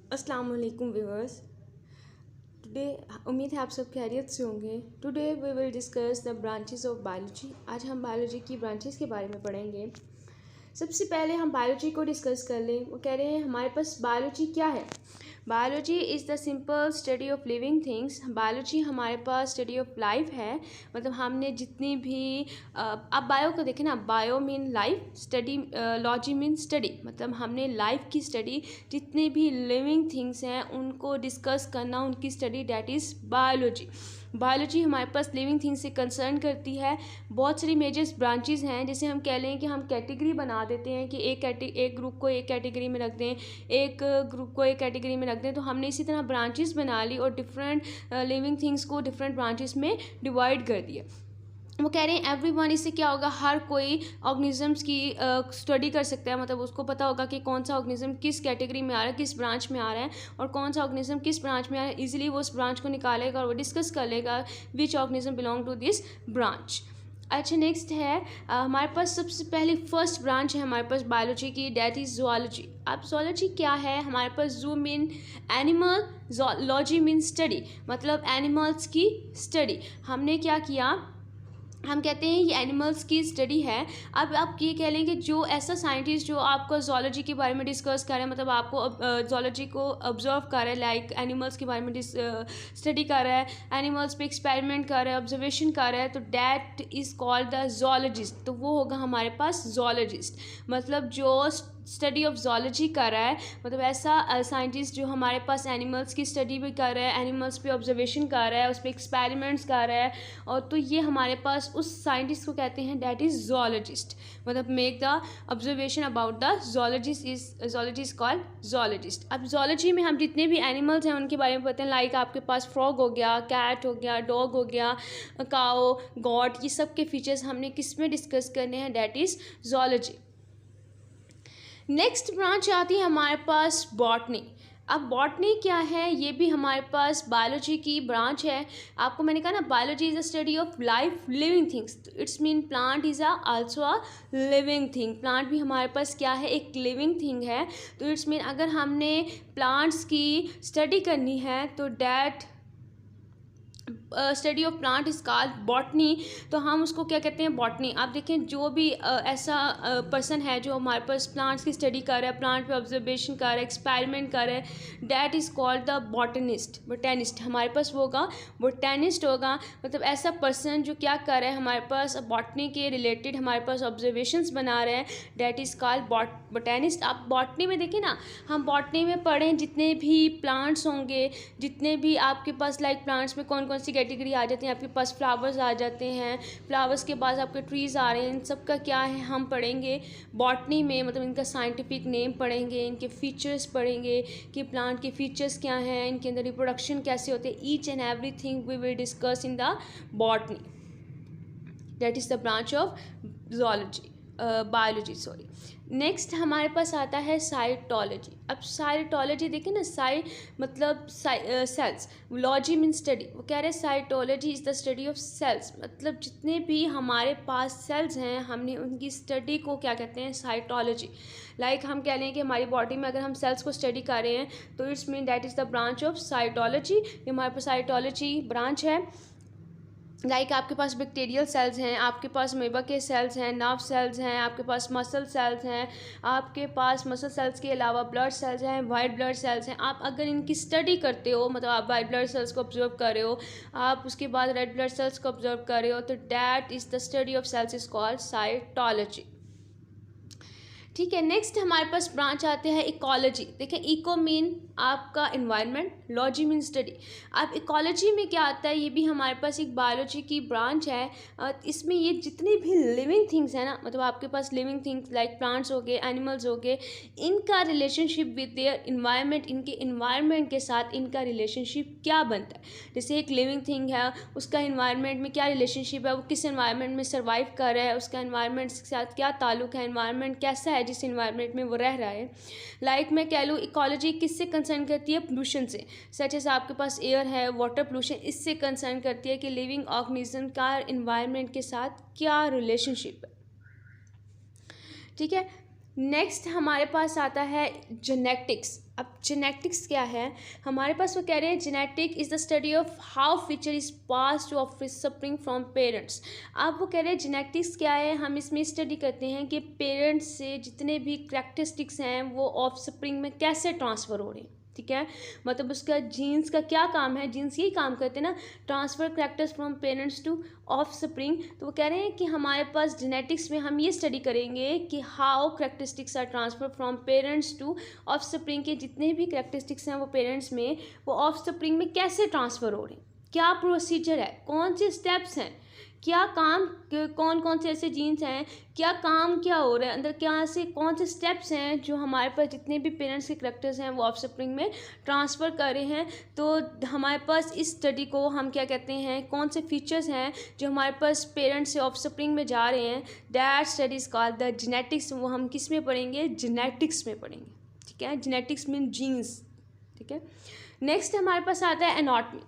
अस्सलाम वालेकुम viewers. Today उम्मीद है आप सब खैरियत से होंगे। Today we will discuss the branches of biology. आज हम बायोलॉजी की ब्रांचेस के बारे में पढ़ेंगे। सबसे पहले हम बायोलॉजी को डिस्कस कर लें। वो कह रहे हैं हमारे पास बायोलॉजी क्या है। Biology is the simple study of living things. Biology हमारे पास स्टडी ऑफ लाइफ है। मतलब हमने जितनी भी आप बायो को देखें ना, bio mean life, study logy mean study, मतलब हमने लाइफ की स्टडी, जितने भी लिविंग थिंग्स हैं उनको डिस्कस करना, उनकी study, that is biology. Biology हमारे पास लिविंग थिंग्स से कंसर्न करती है। बहुत सारी मेजर्स ब्रांचेस हैं, जैसे हम कह लें कि हम कैटेगरी बना देते हैं कि एक ग्रुप को एक कैटेगरी में रख दें, एक ग्रुप को एक कैटेगरी में रख दें। तो हमने इसी तरह ब्रांचेस बना ली और डिफरेंट लिविंग थिंग्स को डिफरेंट ब्रांचेस में डिवाइड कर दिया। वो कह रहे हैं एवरीवन, इससे क्या होगा, हर कोई ऑर्गेनिजम्स की स्टडी कर सकता है। मतलब उसको पता होगा कि कौन सा ऑर्गेनिज्म किस कैटेगरी में आ रहा है, किस ब्रांच में आ रहा है, और कौन सा ऑर्गेनिज्म किस ब्रांच में आ रहा है। इजीली वो उस ब्रांच को निकालेगा और वो डिस्कस कर लेगा which organism belong to this branch. अच्छा, नेक्स्ट है हमारे पास सबसे पहले फर्स्ट ब्रांच है हमारे पास बायोलॉजी की, डैट इज़ जूलॉजी। अब जूलॉजी क्या है हमारे पास? Zoo mean animal, logy mean study, मतलब एनिमल्स की स्टडी। हमने क्या किया, हम कहते हैं ये एनिमल्स की स्टडी है। अब आप ये कह लें कि जो ऐसा साइंटिस्ट जो आपको जूलॉजी के बारे में डिस्कस कर रहा है, मतलब आपको जूलॉजी को ऑब्जर्व कर रहा है, लाइक एनिमल्स के बारे में स्टडी कर रहा है, एनिमल्स पे एक्सपेरिमेंट कर रहा है, ऑब्जर्वेशन कर रहा है, तो that is called the zoologist. तो वो होगा हमारे पास जूलॉजिस्ट, मतलब जो स्टडी ऑफ जूलॉजी कर रहा है, मतलब ऐसा साइंटिस्ट जो हमारे पास एनिमल्स की स्टडी भी कर रहा है, एनिमल्स पे ऑब्जर्वेशन कर रहा है, उस पर एक्सपेरिमेंट्स कर रहा है, और तो ये हमारे पास उस साइंटिस्ट को कहते हैं डैट इज़ जूलॉजिस्ट। मतलब make the observation about the zoology is called zoologist. अब जूलॉजी में हम जितने भी एनिमल्स हैं उनके बारे में पता है, लाइक आपके पास फ्रॉग हो गया, कैट हो गया, डॉग हो गया, काओ, गॉट, ये सब के फीचर्स हमने किस में डिस्कस करने हैं, that is zoology. Next branch आती है हमारे पास बॉटनी। अब बॉटनी क्या है, ये भी हमारे पास बायोलॉजी की ब्रांच है। आपको मैंने कहा ना, biology is a study of life living things, it's mean plant is also a living thing. Plant भी हमारे पास क्या है, एक लिविंग थिंग है। तो इट्स मीन अगर हमने प्लांट्स की स्टडी करनी है तो that study of plant is called botany. तो हम उसको क्या कहते हैं, बॉटनी। आप देखें जो भी ऐसा पर्सन है जो हमारे पास प्लांट्स की स्टडी कर रहा है, प्लांट पे ऑब्जर्वेशन कर रहा है, एक्सपेरिमेंट कर रहा है, that is called the botanist. Botanist हमारे पास वो होगा, बोटेनिस्ट होगा। मतलब ऐसा पर्सन जो क्या कर रहा है, हमारे पास बॉटनी के रिलेटेड हमारे पास ऑब्जर्वेशंस बना रहे हैं, डैट इज़ कॉल्ड बोटेनिस्ट। आप बॉटनी में देखें ना, हम बॉटनी में पढ़ें जितने भी प्लांट्स होंगे, जितने भी आपके पास लाइक प्लांट्स में कौन कौन सी कैटेगरी आ जाती है, आपके पास फ्लावर्स आ जाते हैं, फ्लावर्स के बाद आपके ट्रीज़ आ रहे हैं, इन सब का क्या है हम पढ़ेंगे बॉटनी में। मतलब इनका साइंटिफिक नेम पढ़ेंगे, इनके फीचर्स पढ़ेंगे कि प्लांट के फीचर्स क्या हैं, इनके अंदर रिप्रोडक्शन कैसे होते हैं, each and everything we will discuss in the botany, that is the branch of zoology, biology sorry. Next हमारे पास आता है साइटोलॉजी। अब साइटोलॉजी देखें ना, मतलब सेल्स, लॉजी मीन स्टडी। वो कह रहे हैं cytology is the study of cells, मतलब जितने भी हमारे पास सेल्स हैं हमने उनकी स्टडी को क्या कहते हैं, साइटोलॉजी। लाइक हम कह लें कि हमारी बॉडी में अगर हम सेल्स को स्टडी कर रहे हैं तो it's mean that is the branch of cytology. ये हमारे पास साइटोलॉजी ब्रांच है। लाइक आपके पास बैक्टीरियल सेल्स हैं, आपके पास अमीबा के सेल्स हैं, नर्व सेल्स हैं, आपके पास मसल सेल्स हैं, आपके पास मसल सेल्स के अलावा ब्लड सेल्स हैं, वाइट ब्लड सेल्स हैं। आप अगर इनकी स्टडी करते हो, मतलब आप वाइट ब्लड सेल्स को ऑब्जर्व कर रहे हो, आप उसके बाद रेड ब्लड सेल्स को ऑब्जर्व कर रहे हो, तो that is the study of cells is called cytology. ठीक है, नेक्स्ट हमारे पास ब्रांच आते हैं इकोलॉजी। देखें, इको मीन आपका इन्वायरमेंट, लॉजी मीन स्टडी। अब इकोलॉजी में क्या आता है, ये भी हमारे पास एक बायोलॉजी की ब्रांच है। इसमें ये जितनी भी लिविंग थिंग्स हैं ना, मतलब आपके पास लिविंग थिंग्स लाइक प्लांट्स हो गए, एनिमल्स हो गए, इनका रिलेशनशिप विद देयर इन्वायरमेंट, इनके इन्वायरमेंट के साथ इनका रिलेशनशिप क्या बनता है। जैसे एक लिविंग थिंग है, उसका इन्वायरमेंट में क्या रिलेशनशिप है, वो किस इन्वायरमेंट में सर्वाइव कर रहा है, उसका इन्वायरमेंट के साथ क्या ताल्लुक है, इन्वायरमेंट कैसा है जिस इन्वायरमेंट में वो रह रहा है। लाइक मैं कह लूँ इकोलॉजी किससे कंसर्न करती है, पोल्यूशन से। सच एस आपके पास एयर है, वाटर पोल्यूशन, इससे कंसर्न करती है कि लिविंग ऑर्गेनिज्म का इन्वायरमेंट के साथ क्या रिलेशनशिप है। ठीक है, नेक्स्ट हमारे पास आता है जेनेटिक्स। अब जेनेटिक्स क्या है हमारे पास, वो कह रहे हैं genetic is the study of how future is pass two of spring from parents. अब वो कह रहे हैं जेनेटिक्स क्या है, हम इसमें स्टडी करते हैं कि पेरेंट्स से जितने भी करैक्टरिस्टिक्स हैं वो ऑफ स्प्रिंग में कैसे ट्रांसफ़र हो रहे हैं। ठीक है, मतलब उसका जीन्स का क्या काम है, जीन्स यही काम करते हैं ना, transfer characters from parents to of spring. तो वो कह रहे हैं कि हमारे पास जेनेटिक्स में हम ये स्टडी करेंगे कि how characteristics are transfer from parents to offspring के जितने भी करैक्टरिस्टिक्स हैं वो पेरेंट्स में वो ऑफ स्प्रिंग में कैसे ट्रांसफ़र हो रहे हैं, क्या प्रोसीजर है, कौन से स्टेप्स हैं, क्या काम, कौन कौन से ऐसे जीन्स हैं, क्या काम क्या हो रहा है अंदर, क्या से कौन से स्टेप्स हैं जो हमारे पास जितने भी पेरेंट्स के करैक्टर्स हैं वो ऑफ स्प्रिंग में ट्रांसफ़र कर रहे हैं। तो हमारे पास इस स्टडी को हम क्या कहते हैं, कौन से फीचर्स हैं जो हमारे पास पेरेंट्स से ऑफ स्प्रिंग में जा रहे हैं, that study is called the genetics. वो हम किस में पढ़ेंगे, जेनेटिक्स में पढ़ेंगे। ठीक है, जेनेटिक्स मीन जीन्स। ठीक है, नेक्स्ट हमारे पास आता है एनाटॉमी।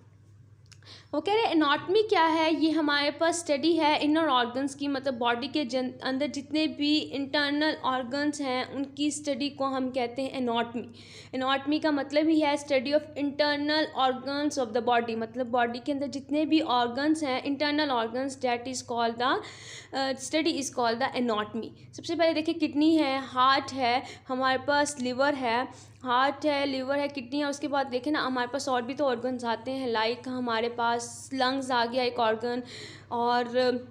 वो कह रहे हैं एनाटॉमी क्या है, ये हमारे पास स्टडी है इनर ऑर्गन्स की, मतलब बॉडी के अंदर जितने भी इंटरनल ऑर्गन्स हैं उनकी स्टडी को हम कहते हैं एनाटॉमी। एनाटॉमी का मतलब ही है study of internal organs of the body, मतलब बॉडी के अंदर जितने भी ऑर्गन्स हैं internal organs, that is called the study is called the anatomy. सबसे पहले देखिए किडनी है, हार्ट है, हमारे पास लिवर है, हार्ट है, लिवर है, किडनी है। उसके बाद देखें ना हमारे पास और भी तो ऑर्गन्स आते हैं, लाइक हमारे पास लंग्स आ गया एक ऑर्गन, और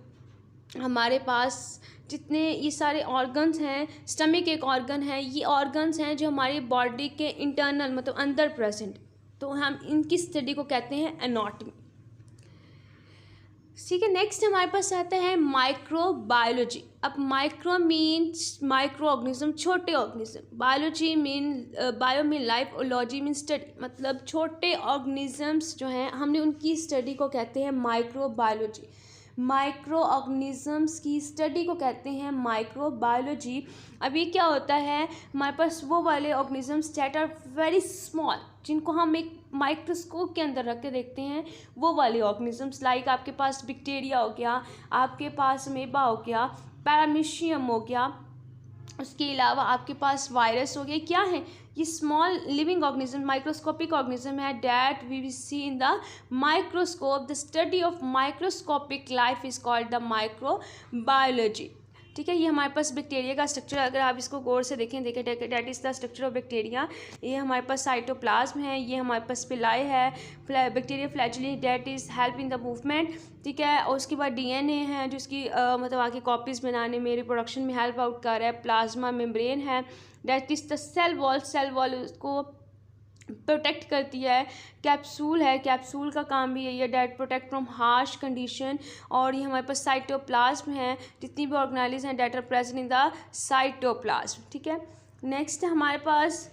हमारे पास जितने ये सारे ऑर्गन्स हैं, स्टमक एक ऑर्गन है, ये ऑर्गन्स हैं जो हमारी बॉडी के इंटरनल मतलब अंदर प्रेजेंट, तो हम इनकी स्टडी को कहते हैं एनाटॉमी। ठीक है, नेक्स्ट हमारे पास आता है माइक्रोबायोलॉजी। अब माइक्रो मीन्स माइक्रो ऑर्गेनिज्म, छोटे organism, biology mean bio mean life, और लॉजी मीन स्टडी, मतलब छोटे ऑर्गेनिजम्स जो हैं हमने उनकी स्टडी को कहते हैं माइक्रोबायोलॉजी। माइक्रो ऑर्गेनिजम्स की स्टडी को कहते हैं माइक्रोबायोलॉजी। अब ये क्या होता है, हमारे पास वो वाले organisms that are very small, जिनको हम एक माइक्रोस्कोप के अंदर रख के देखते हैं, वो वाले ऑर्गेनिजम्स, लाइक आपके पास बैक्टीरिया हो गया, आपके पास अमीबा हो गया, पैरामीशियम हो गया, उसके अलावा आपके पास वायरस हो गया। क्या है ये, small living organism, microscopic organism है, that we will see in the microscope. The study of microscopic life is called the microbiology. ठीक है, ये हमारे पास बैक्टीरिया का स्ट्रक्चर, अगर आप इसको गौर से देखें that is the structure of bacteria. ये हमारे पास साइटोप्लाज्म है, ये हमारे पास पिलाई है, bacteria flagella that is help in the movement. ठीक है, और उसके बाद डीएनए है जो उसकी मतलब आगे कॉपीज़ बनाने में, रिप्रोडक्शन में हेल्प आउट कर रहा है। प्लाज्मा मेम्ब्रेन है, that is the cell wall उसको प्रोटेक्ट करती है। कैप्सूल है, कैप्सूल का काम भी यही है, that protect from harsh condition. और ये हमारे पास साइटोप्लाज्म है, जितनी भी ऑर्गेनाइज हैं that are present in the cytoplasm. ठीक है, नेक्स्ट हमारे पास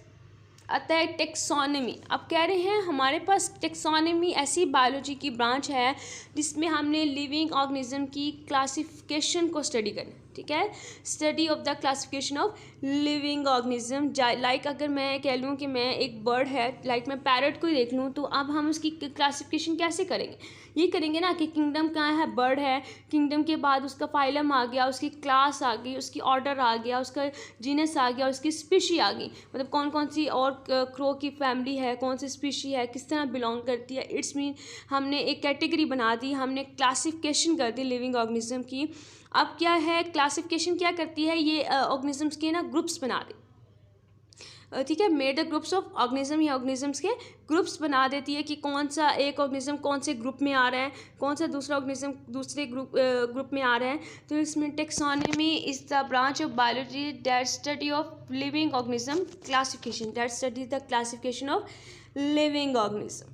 आता है टेक्सोनॉमी। अब कह रहे हैं हमारे पास टेक्सोनॉमी ऐसी बायोलॉजी की ब्रांच है जिसमें हमने लिविंग ऑर्गेनिज्म की क्लासिफिकेशन को स्टडी करना। ठीक है, study of the classification of living organism. Like अगर मैं कह लूँ कि मैं एक बर्ड है, लाइक मैं पैरट को ही देख लूँ, तो अब हम उसकी क्लासिफिकेशन कैसे करेंगे, ये करेंगे ना कि किंगडम कहाँ है, बर्ड है, किंगडम के बाद उसका फाइलम आ गया, उसकी क्लास आ गई, उसकी ऑर्डर आ गया, उसका जीनस आ गया, उसकी स्पीशी आ गई, मतलब कौन कौन सी और क्रो की फैमिली है, कौन सी स्पीशी है, किस तरह बिलोंग करती है। इट्स मीन हमने एक कैटेगरी बना दी, हमने क्लासिफिकेशन कर दी लिविंग ऑर्गेनिज्म की। अब क्या है, क्लासिफिकेशन क्या करती है, ये ऑर्गेनिजम्स के ना ग्रुप्स बना दे। ठीक है, made the groups of organism, या ऑर्गेनिजम्स के ग्रुप्स बना देती है कि कौन सा एक ऑर्गेनिज्म कौन से ग्रुप में आ रहा है, कौन सा दूसरा ऑर्गेनिज्म दूसरे ग्रुप में आ रहा है। तो इसमें taxonomy is the branch of biology that study of living organism classification, that study the classification of living organism.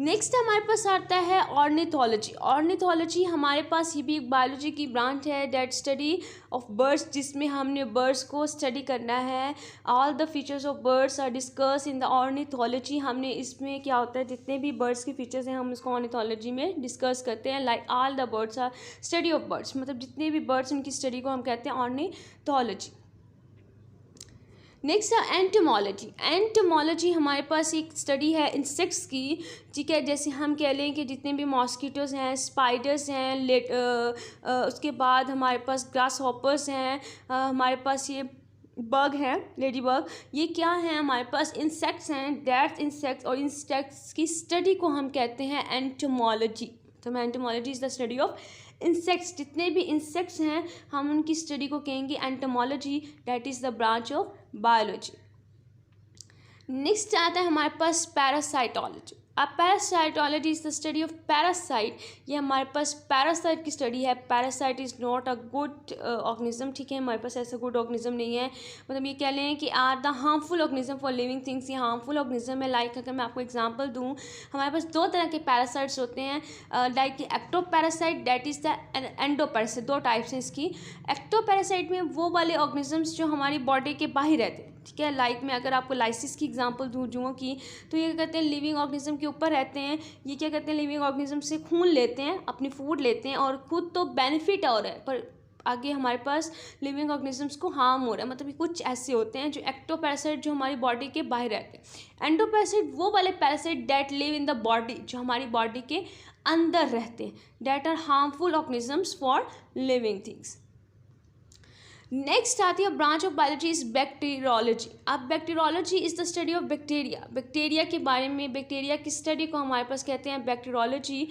Next हमारे पास आता है ऑर्निथोलॉजी। ऑर्निथोलॉजी हमारे पास ये भी एक बायोलॉजी की ब्रांच है, दैट स्टडी ऑफ बर्ड्स, जिसमें हमने बर्ड्स को स्टडी करना है। All the features of birds are discuss in the ornithology. हमने इसमें क्या होता है, जितने भी बर्ड्स के फीचर्स हैं हम उसको ऑर्निथोलॉजी में डिस्कस करते हैं। Like all the birds are study of birds, मतलब जितने भी बर्ड्स उनकी स्टडी को हम कहते हैं ऑर्निथोलॉजी। नेक्स्ट है एंटोमोलॉजी। एंटोमोलॉजी हमारे पास एक स्टडी है इंसेक्ट्स की। ठीक है, जैसे हम कह लें कि जितने भी मॉस्किटोज़ हैं, स्पाइडर्स हैं, उसके बाद हमारे पास ग्रास हॉपर्स हैं, हमारे पास ये बग है, लेडी बग, ये क्या है हमारे पास इंसेक्ट्स हैं, दैट्स इंसेक्ट्स, और इंसेक्ट्स की स्टडी को हम कहते हैं एंटोमोलॉजी। तो entomology is the study of insects, जितने भी इंसेक्ट्स हैं हम उनकी स्टडी को कहेंगे entomology, that is the branch of biology. Next आता है हमारे पास पैरासाइटोलॉजी। अब parasitology is the study of parasite, ये हमारे पास पैरासाइट की स्टडी है। Parasite is not a good organism, ठीक है, हमारे पास ऐसा गुड ऑर्गेनिज्म नहीं है, मतलब ये कह लें कि are the harmful organism for living things, ये हार्मफुल ऑर्गेनिज्म है। लाइक अगर मैं आपको एग्जांपल दूं, हमारे पास दो तरह के पैरासाइट्स होते हैं, like ectoparasite, that is the endoparasite, दो टाइप्स हैं इसकी। एक्टो पैरासाइट में वो वाले ऑर्गेनिजम्स जो हमारी बॉडी के बाहर रहते हैं, ठीक है, लाइक मैं अगर आपको लाइसिस की एग्जांपल दूँ जुओं की, तो ये कहते हैं लिविंग ऑर्गेनिज्म के ऊपर रहते हैं। ये क्या कहते हैं, लिविंग ऑर्गेनिज्म से खून लेते हैं, अपनी फूड लेते हैं, और खुद तो बेनिफिट हो रहा है पर आगे हमारे पास लिविंग ऑर्गेनिजम्स को हार्म हो रहा है। मतलब कुछ ऐसे होते हैं जो एक्टोपैरासाइट जो हमारी बॉडी के बाहर रहते हैं। एंडोपैरासाइट वो वाले parasite that live in the body, जो हमारी बॉडी के अंदर रहते हैं, that are harmful organisms for living things. Next आती है branch of biology is bacteriology. अब bacteriology is the study of bacteria, bacteria के बारे में, बैक्टीरिया की स्टडी को हमारे पास कहते हैं बैक्टीरियोलॉजी।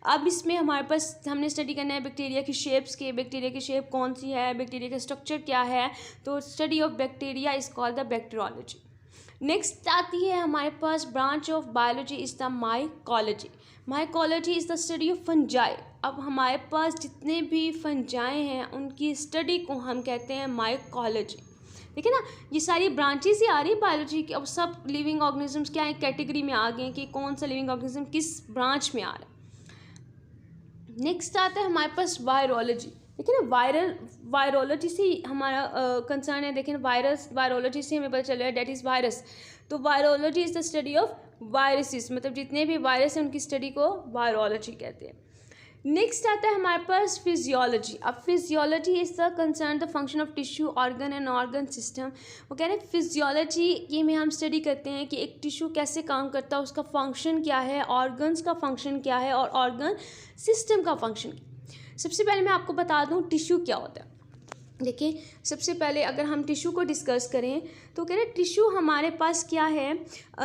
अब इसमें हमारे पास हमने स्टडी करना है बैक्टीरिया की शेप्स के, बैक्टीरिया की शेप कौन सी है, बैक्टीरिया का स्ट्रक्चर क्या है, तो study of bacteria is called the bacteriology. Next आती है हमारे पास branch of biology is the mycology. Mycology is the study of fungi. अब हमारे पास जितने भी फंजाई हैं उनकी स्टडी को हम कहते हैं माइकोलॉजी। ठीक है ना, ये सारी ब्रांचेस ही आ रही है बायोलॉजी की। अब सब लिविंग ऑर्गेनिजम्स क्या है, कैटेगरी में आ गए हैं कि कौन सा लिविंग ऑर्गेनिज्म किस ब्रांच में आ रहा है। नेक्स्ट आता है हमारे पास वायरोलॉजी। देखिए ना, वायरोलॉजी से हमारा कंसर्न है। देखें वायरोलॉजी से हमें पता चल रहा है, डेट इज़ वायरस। तो virology is the study of viruses, मतलब जितने भी वायरस हैं उनकी स्टडी को वायरोलॉजी कहते हैं। नेक्स्ट आता है हमारे पास फिजियोलॉजी। अब physiology is the concern the function of tissue, organ and organ system. वो कह रहे हैं फिजियोलॉजी ये में हम स्टडी करते हैं कि एक टिश्यू कैसे काम करता है, उसका फंक्शन क्या है, ऑर्गन्स का फंक्शन क्या है और ऑर्गन सिस्टम का फंक्शन। सबसे पहले मैं आपको बता दूं टिश्यू क्या होता है। देखिए, सबसे पहले अगर हम टिश्यू को डिस्कस करें तो कह रहे हैं टिश्यू हमारे पास क्या है,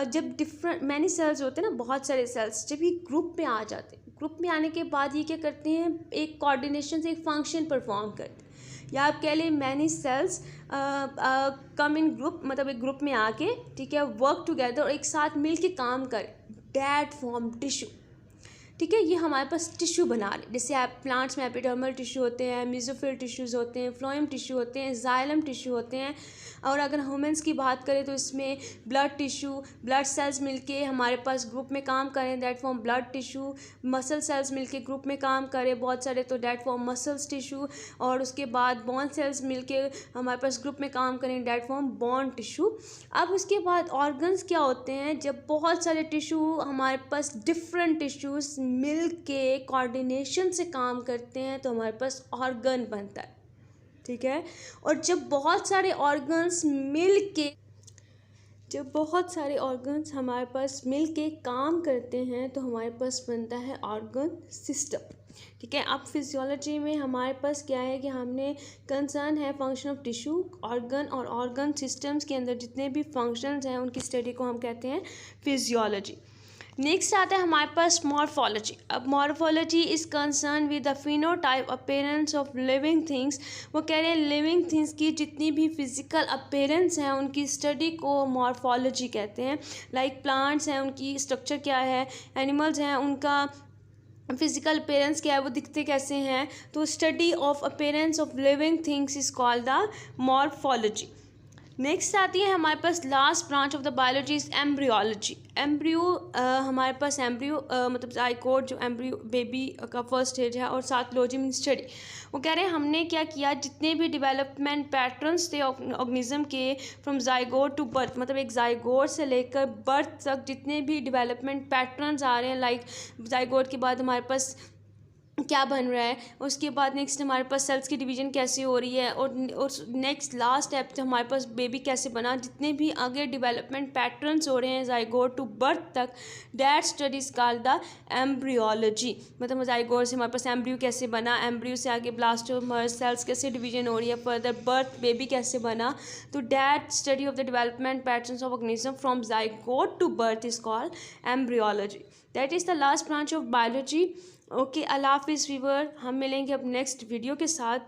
जब डिफरेंट मैनी सेल्स होते हैं ना, बहुत सारे सेल्स जब ये ग्रुप में आ जाते हैं, ग्रुप में आने के बाद ये क्या करते हैं, एक कोऑर्डिनेशन से एक फंक्शन परफॉर्म करते हैं। या आप कह लें मैनी सेल्स कम इन ग्रुप, मतलब एक ग्रुप में आके, ठीक है, वर्क टुगेदर और एक साथ मिल के काम करें, दैट फॉर्म टिश्यू। ठीक है, ये हमारे पास टिश्यू बना रहे। जैसे आप प्लांट्स में एपिडर्मल टिश्यू होते हैं, मेसोफिल टिश्यूज़ होते हैं, फ्लोएम टिश्यू होते हैं, जाइलम टिश्यू होते हैं। और अगर ह्यूमंस की बात करें तो इसमें ब्लड टिश्यू, ब्लड सेल्स मिलके हमारे पास ग्रुप में काम करें, that form blood tissue. Muscle cells मिलके ग्रुप में काम करें बहुत सारे, तो दैट फॉर्म मसल्स टिश्यू। और उसके बाद बोन सेल्स मिलके हमारे पास ग्रुप में काम करें, दैट फॉर्म बोन टिश्यू। अब उसके बाद ऑर्गन्स क्या होते हैं, जब बहुत सारे टिश्यू हमारे पास डिफरेंट टिश्यूज़ मिल के कोऑर्डिनेशन से काम करते हैं तो हमारे पास ऑर्गन बनता है। ठीक है, और जब बहुत सारे ऑर्गन्स हमारे पास मिल के काम करते हैं तो हमारे पास बनता है ऑर्गन सिस्टम। ठीक है, अब फिजियोलॉजी में हमारे पास क्या है कि हमने कंसर्न है फंक्शन ऑफ टिश्यू, ऑर्गन और ऑर्गन सिस्टम्स के अंदर जितने भी फंक्शंस हैं उनकी स्टडी को हम कहते हैं फिजियोलॉजी। नेक्स्ट आता है हमारे पास मॉर्फोलॉजी। अब morphology is concern with the phenotype appearance of living things. वो कह रहे हैं लिविंग थिंग्स की जितनी भी फिजिकल अपीयरेंस हैं उनकी स्टडी को मॉर्फोलॉजी कहते हैं। लाइक प्लांट्स हैं, उनकी स्ट्रक्चर क्या है, एनिमल्स हैं, उनका फिजिकल अपीयरेंस क्या है, वो दिखते कैसे हैं, तो study of appearance of living things is called the morphology. Next आती है हमारे पास last branch of the biology is embryology. Embryo हमारे पास एम्ब्रियो मतलब जाइगोट, जो एम्ब्रियो बेबी का फर्स्ट स्टेज है, और साथ लॉजी मीन स्टडी। वो कह रहे हैं हमने क्या किया, जितने भी डेवलपमेंट पैटर्न्स थे ऑर्गेनिज्म के फ्रॉम जाइगोट टू बर्थ, मतलब एक जाइगोट से लेकर बर्थ तक जितने भी डेवलपमेंट पैटर्न्स आ रहे हैं, लाइक जाइगोट के बाद हमारे पास क्या बन रहा है। उसके बाद नेक्स्ट हमारे पास सेल्स की डिवीजन कैसे हो रही है, और नेक्स्ट लास्ट स्टेप तो हमारे पास बेबी कैसे बना, जितने भी आगे डेवलपमेंट पैटर्न्स हो रहे हैं ज़ाइगोट टू बर्थ तक, that studies called the embryology. मतलब ज़ाइगोट से हमारे पास एम्ब्रियो कैसे बना, एम्ब्रियो से आगे ब्लास्टोमर्स सेल्स कैसे डिवीजन हो रही है, फर्दर बर्थ बेबी कैसे बना। तो that study of the development patterns of organism from zygote to birth is called embryology. That is the last branch of biology. Okay, अल्लाह हाफिज़ वीवर। हम मिलेंगे अब नेक्स्ट वीडियो के साथ।